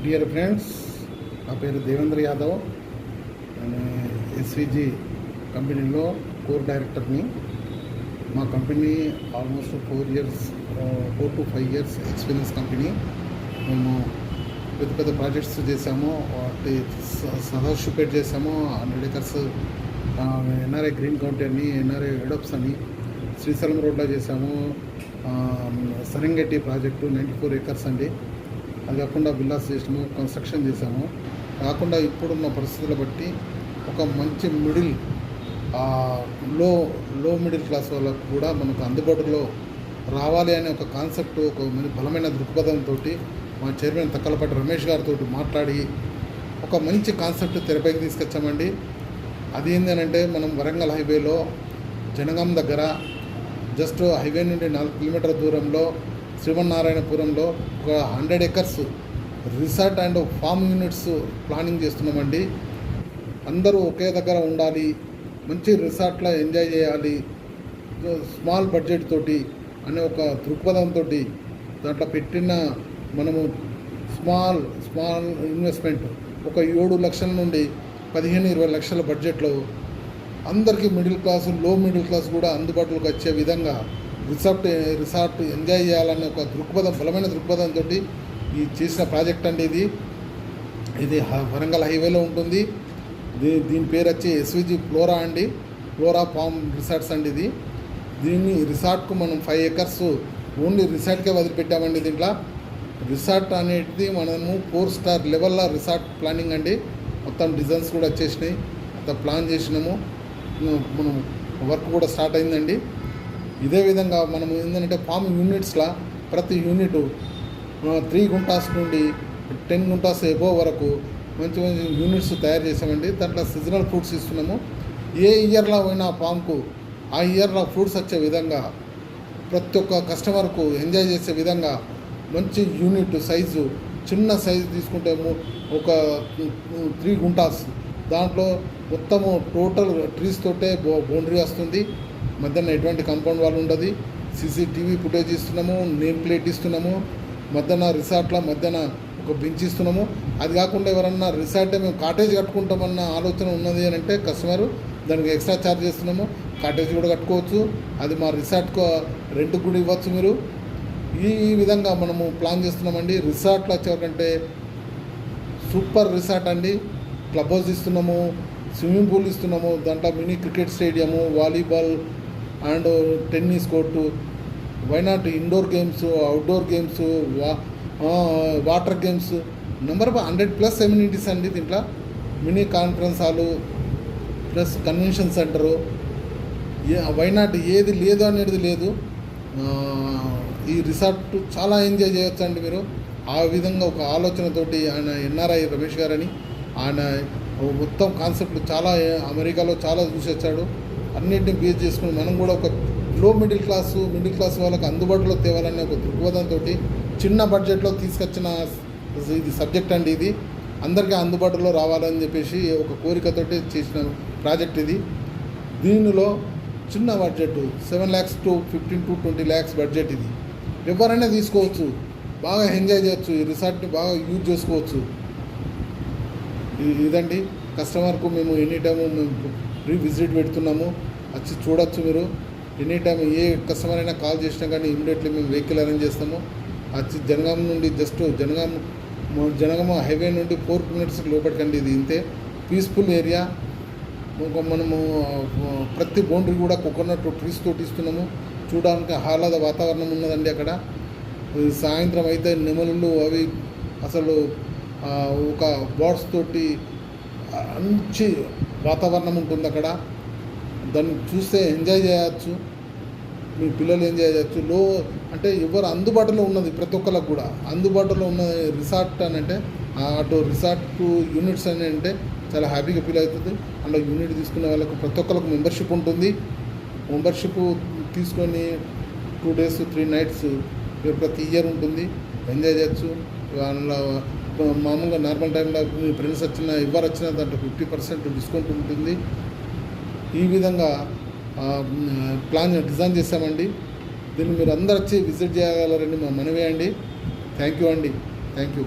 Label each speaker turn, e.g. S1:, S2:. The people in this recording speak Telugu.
S1: డియర్ ఫ్రెండ్స్, నా పేరు దేవేంద్ర యాదవ్. నేను ఎస్విజి కంపెనీలో కోర్ డైరెక్టర్ని. మా company almost 4 to 5 years experience company. మేము పెద్ద పెద్ద ప్రాజెక్ట్స్ చేసాము. వాటి సదాశివపేట చేసాము, 100 acres ఎన్ఆర్ఐ గ్రీన్ కౌంటీ అని, ఎన్ఆర్ఐ ఎడప్స్ అని, శ్రీశైలం రోడ్లో చేసాము. సరంగెట్టి ప్రాజెక్టు 94 acres అండి. అది కాకుండా విల్లాస్ చేసాము, కన్స్ట్రక్షన్ చేసాము. కాకుండా ఇప్పుడున్న పరిస్థితులు బట్టి ఒక మంచి లో మిడిల్ క్లాస్ వాళ్ళకు కూడా మనకు అందుబాటులో రావాలి అనే ఒక కాన్సెప్ట్, ఒక బలమైన దృక్పథంతో మా చైర్మన్ తక్కలపాటి రమేష్ గారితో మాట్లాడి ఒక మంచి కాన్సెప్ట్ తెరపైకి తీసుకొచ్చామండి. అది ఏంటంటే, మనం వరంగల్ హైవేలో జనగాం దగ్గర జస్ట్ హైవే నుండి 4 కిలోమీటర్ల దూరంలో శ్రీమన్నారాయణపురంలో ఒక 100 acres resort and farm units planning చేస్తున్నామండి. అందరూ ఒకే దగ్గర ఉండాలి, మంచి రిసార్ట్లో ఎంజాయ్ చేయాలి, స్మాల్ బడ్జెట్ తోటి అనే ఒక దృక్పథంతో దాంట్లో పెట్టిన మనము స్మాల్ ఇన్వెస్ట్మెంట్ ఒక 7 లక్షల నుండి 15-20 లక్షల బడ్జెట్లో అందరికీ లో మిడిల్ క్లాస్ కూడా అందుబాటులోకి వచ్చే విధంగా రిసార్ట్ ఎంజాయ్ చేయాలనే ఒక బలమైన దృక్పథంతో ఈ చేసిన ప్రాజెక్ట్ అండి. ఇది వరంగల్ హైవేలో ఉంటుంది. దీని పేరు వచ్చి ఎస్విజి ఫ్లోరా అండి, ఫ్లోరా ఫామ్ రిసార్ట్స్ అండి. దీన్ని రిసార్ట్కు మనం 5 acres ఓన్లీ రిసార్ట్కే వదిలిపెట్టామండి. దీంట్లో రిసార్ట్ అనేది మనము 4 star లెవెల్లో రిసార్ట్ ప్లానింగ్ అండి. మొత్తం డిజైన్స్ కూడా వచ్చేసినాయి, మొత్తం ప్లాన్ చేసినాము. మనం వర్క్ కూడా స్టార్ట్ అయిందండి. ఇదే విధంగా మనం ఏంటంటే, ఫామ్ యూనిట్స్లో ప్రతి యూనిట్ 3 గుంటాస్ నుండి 10 గుంటాస్ ఎబో వరకు మంచి మంచి యూనిట్స్ తయారు చేసామండి. దాంట్లో సీజనల్ ఫ్రూట్స్ ఇస్తున్నాము. ఏ ఇయర్లో పోయినా ఫామ్కు ఆ ఇయర్లో ఫ్రూట్స్ వచ్చే విధంగా, ప్రతి ఒక్క కస్టమర్కు ఎంజాయ్ చేసే విధంగా మంచి యూనిట్ సైజు, చిన్న సైజు తీసుకుంటే ఒక 3 గుంటాస్, దాంట్లో మొత్తము టోటల్ ట్రీస్ తోటే బౌండరీ వస్తుంది. మధ్యాహ్నం ఎటువంటి కాంపౌండ్ వాళ్ళు ఉండదు. సీసీటీవీ ఫుటేజ్ ఇస్తున్నాము, నేమ్ ప్లేట్ ఇస్తున్నాము. రిసార్ట్లో ఒక బెంచ్ ఇస్తున్నాము. అది కాకుండా ఎవరన్నా రిసార్ట్ మేము కాటేజ్ కట్టుకుంటామన్న ఆలోచన ఉన్నది అని అంటే కస్టమరు దానికి ఎక్స్ట్రా ఛార్జ్ చేస్తున్నాము. కాటేజ్ కూడా కట్టుకోవచ్చు, అది మా రిసార్ట్కు రెంట్కి కూడా ఇవ్వచ్చు మీరు. ఈ విధంగా మనము ప్లాన్ చేస్తున్నామండి. రిసార్ట్లో వచ్చేవారంటే సూపర్ రిసార్ట్ అండి. క్లబ్ హౌస్ ఇస్తున్నాము, స్విమ్మింగ్ పూల్ ఇస్తున్నాము, దాంట్లో mini cricket stadium, volleyball and tennis court, why not indoor games, outdoor games, water games, number 100+ amenities అండి. దీంట్లో mini conference hall plus convention centre, why not ఏది లేదు అనేది లేదు. ఈ రిసార్ట్ చాలా ఎంజాయ్ చేయొచ్చు అండి మీరు. ఆ విధంగా ఒక ఆలోచనతోటి ఆయన ఎన్ఆర్ఐ రమేష్ గారని, ఆయన మొత్తం కాన్సెప్ట్లు చాలా అమెరికాలో చాలా చూసి వచ్చాడు. అన్నింటినీ బేస్ చేసుకుని మనం కూడా ఒక మిడిల్ క్లాస్ వాళ్ళకి అందుబాటులో తేవాలనే ఒక దృక్పథంతో చిన్న బడ్జెట్లో తీసుకొచ్చిన ఇది సబ్జెక్ట్ అండి. ఇది అందరికీ అందుబాటులో రావాలని చెప్పేసి ఒక కోరికతోటి చేసిన ప్రాజెక్ట్ ఇది. దీనిలో చిన్న budget 7 lakhs to 15 to 20 lakhs budget. ఇది ఎవరైనా తీసుకోవచ్చు, బాగా ఎంజాయ్ చేయొచ్చు, ఈ రిసార్ట్ని బాగా యూజ్ చేసుకోవచ్చు. ఇదండి కస్టమర్కు మేము ఎనీ టైము ఫ్రీ విజిట్ పెడుతున్నాము, వచ్చి చూడొచ్చు మీరు. ఎనీ టైం ఏ కస్టమర్ అయినా కాల్ చేసినా కానీ ఇమీడియట్లీ మేము వెహికల్ అరేంజ్ చేస్తాము. వచ్చి జనగాం నుండి జస్ట్ జనగామ హైవే నుండి 4 kilometers లోపలికండి. ఇది ఇంతే పీస్ఫుల్ ఏరియా. మనము ప్రతి బౌండరీ కూడా కోకోనట్ ట్రీస్ తోటి ఇస్తున్నాము. చూడడానికి ఆహ్లాద వాతావరణం ఉన్నదండి అక్కడ. సాయంత్రం అయితే నెమలులు అవి అసలు ఒక బర్డ్స్ తోటి మంచి వాతావరణం ఉంటుంది అక్కడ. దాన్ని చూస్తే ఎంజాయ్ చేయవచ్చు, మీ పిల్లలు ఎంజాయ్ చేయవచ్చు. అంటే ఎవరు అందుబాటులో ఉన్నది, ప్రతి ఒక్కరికి కూడా అందుబాటులో ఉన్న రిసార్ట్ అని అంటే, అటు రిసార్ట్ యూనిట్స్ అని అంటే చాలా హ్యాపీగా ఫీల్ అవుతుంది. అందులో యూనిట్ తీసుకునే వాళ్ళకు ప్రతి ఒక్కరికి మెంబర్షిప్ ఉంటుంది. మెంబర్షిప్ తీసుకొని 2 days 3 nights ప్రతి ఇయర్ ఉంటుంది, ఎంజాయ్ చేయొచ్చు. అందులో మామూలుగా నార్మల్ టైంలో మీ ఫ్రెండ్స్ ఎవరు వచ్చినా దాంట్లో 50% డిస్కౌంట్ ఉంటుంది. ఈ విధంగా డిజైన్ చేశామండి. దీన్ని మీరు అందరు వచ్చి విజిట్ చేయగలరని మా మనవి అండి. థ్యాంక్ యూ అండి, థ్యాంక్ యూ.